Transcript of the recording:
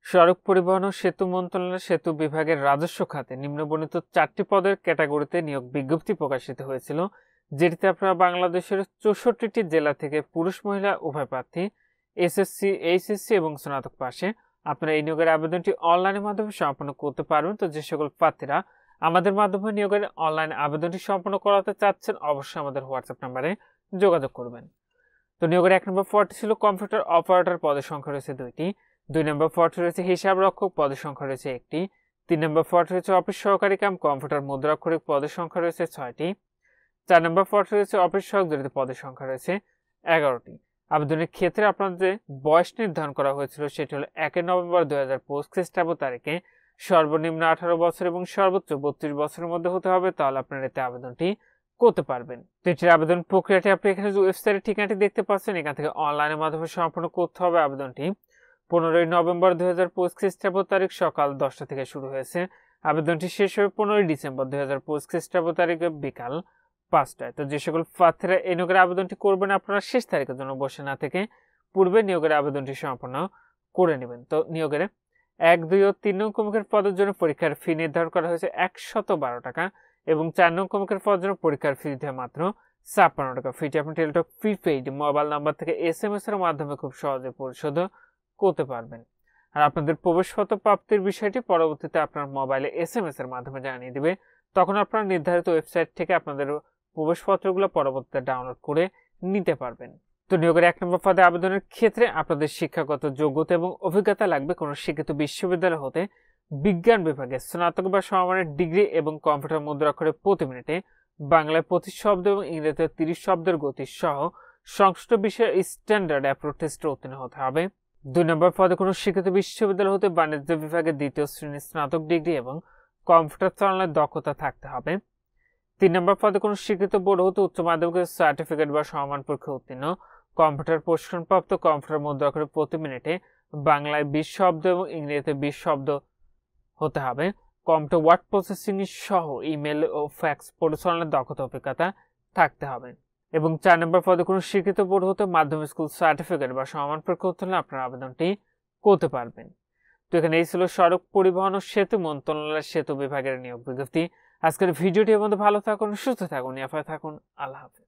সড়ক পরিবহন ও সেতু মন্ত্রণালয়ের সেতু বিভাগের রাজস্ব খাতে নিম্নবর্ণিত 4টি পদের ক্যাটাগরিতে নিয়োগ বিজ্ঞপ্তি প্রকাশিত হয়েছিল, যেটিতে আপনারা বাংলাদেশের 64টি জেলা থেকে পুরুষ মহিলা উভয় প্রার্থী এসএসসি, এইচএসসি এবং স্নাতক পাশে আপনারা এই নিয়োগের আবেদনটি অনলাইনের মাধ্যমে সম্পন্ন করতে পারবেন। তো যে সকল প্রার্থীরা আমাদের মাধ্যমে নিয়োগের অনলাইন আবেদনটি সম্পন্ন করাতে চাচ্ছেন, অবশ্যই আমাদের হোয়াটসঅ্যাপ নাম্বারে যোগাযোগ করবেন। তো নিয়োগের 1 নম্বর পদটি ছিল কম্পিউটার অপারেটর, পদের সংখ্যা রয়েছে 2টি। 2 নম্বর পদটি রয়েছে হিসাব রক্ষক, পদের সংখ্যা রয়েছে 1টি। 3 নম্বর পদটি রয়েছে অফিস সহকারী কাম কম্পিউটার মুদ্রাক্ষরিক, পদের সংখ্যা রয়েছে 6টি। 4 নম্বর পদটি রয়েছে অফিস সহক, যেটিতে পদের সংখ্যা রয়েছে 11টি। আবেদনের ক্ষেত্রে আপনাদের যে বয়স নির্ধারণ করা হয়েছিল সেটি হলো 1 নভেম্বর 2025 খ্রিস্টাব্দ তারিখে সর্বনিম্ন 18 বছর এবং সর্বোচ্চ 32 বছরের মধ্যে হতে হবে, তাহলে আপনারা এতে আবেদনটি করতে পারবেন। তো এটির আবেদন প্রক্রিয়াটি আপনি এখানে যে ওয়েবসাইটের ঠিকানাটি দেখতে পাচ্ছেন, এখান থেকে অনলাইনের মাধ্যমে সম্পন্ন করতে হবে। আবেদনটি 15 নভেম্বর 2025 খ্রিস্টাব্দ তারিখ সকাল 10টা থেকে শুরু হয়েছে। আবেদনটি শেষ হবে 15 ডিসেম্বর 2025 খ্রিস্টাব্দ তারিখে বিকাল 5টায়। তো যে সকল প্রার্থীরা এই নিয়োগের আবেদনটি করবেন, আপনারা শেষ তারিখের জন্য বসে না থেকে পূর্বে নিয়োগের আবেদনটি সম্পন্ন করে নেবেন। তো নিয়োগের 1, 2 ও 3 নং কমিকের পদের জন্য পরীক্ষার ফি নির্ধারণ করা হয়েছে 112 টাকা এবং 4 নং কমিকের পদের জন্য পরীক্ষার ফি দিতে মাত্র 56 টাকা। ফিটি আপনি টেলিটক প্রিপেইড মোবাইল নাম্বার থেকে SMS এর মাধ্যমে খুব সহজে পরিশোধ করতে পারবেন। আর আপনাদের প্রবেশপত্র প্রাপ্তির বিষয়টি পরবর্তীতে আপনার মোবাইলে SMS এর মাধ্যমে জানিয়ে দিবে। তখন আপনারা নির্ধারিত ওয়েবসাইট থেকে আপনাদের প্রবেশপত্রগুলো পরবর্তীতে ডাউনলোড করে নিতে পারবেন। তো নিয়োগের 1 নম্বর পদে আবেদনের ক্ষেত্রে আপনাদের শিক্ষাগত যোগ্যতা এবং অভিজ্ঞতা লাগবে কোনো শিক্ষিত বিশ্ববিদ্যালয় হতে বিজ্ঞান বিভাগে স্নাতক বা সমমানের ডিগ্রি এবং কম্পিউটার মুদ্রাক্ষরে প্রতি মিনিটে বাংলায় 25 শব্দ এবং ইংরেজিতে 30 শব্দের গতি সহ সংশ্লিষ্ট বিষয়ে স্ট্যান্ডার্ড অ্যাপ্রোচ টেস্টে উত্তীর্ণ হতে হবে। 2 নম্বর পদে কোনো শিক্ষিত বিশ্ববিদ্যালয় হতে বাণিজ্য বিভাগে 2য় শ্রেণীর স্নাতক ডিগ্রি এবং কম্পিউটার চালানোর দক্ষতা থাকতে হবে। 3 নম্বর পদে কোনো স্বীকৃত বোর্ড হতে উচ্চ মাধ্যমিকের সার্টিফিকেট বা সমান পরীক্ষা উত্তীর্ণ, কম্পিউটার প্রশিক্ষণপ্রাপ্ত, কম্পিউটার মুদ্রাক্ষরে প্রতি মিনিটে বাংলায় 20 শব্দ এবং ইংরেজিতে 20 শব্দ হতে হবে। কম্পিউটার ওয়ার্ড প্রসেসিং সহ ইমেল ও ফ্যাক্স পরিচালনার দক্ষতা অভিজ্ঞতা থাকতে হবে। এবং 4 নম্বর পদে কোনো স্বীকৃত বোর্ড হতে মাধ্যমিক স্কুল সার্টিফিকেট বা সমান পরীক্ষা উত্তীর্ণ আপনার আবেদনটি করতে পারবেন। তো এখানে এই ছিল সড়ক পরিবহন ও সেতু মন্ত্রণালয়ের সেতু বিভাগের নিয়োগ বিজ্ঞপ্তি। আজকের ভিডিওটি মধ্যে ভালো থাকুন, সুস্থ থাকুন, নিরাপদে থাকুন। আল্লাহ হাফেজ।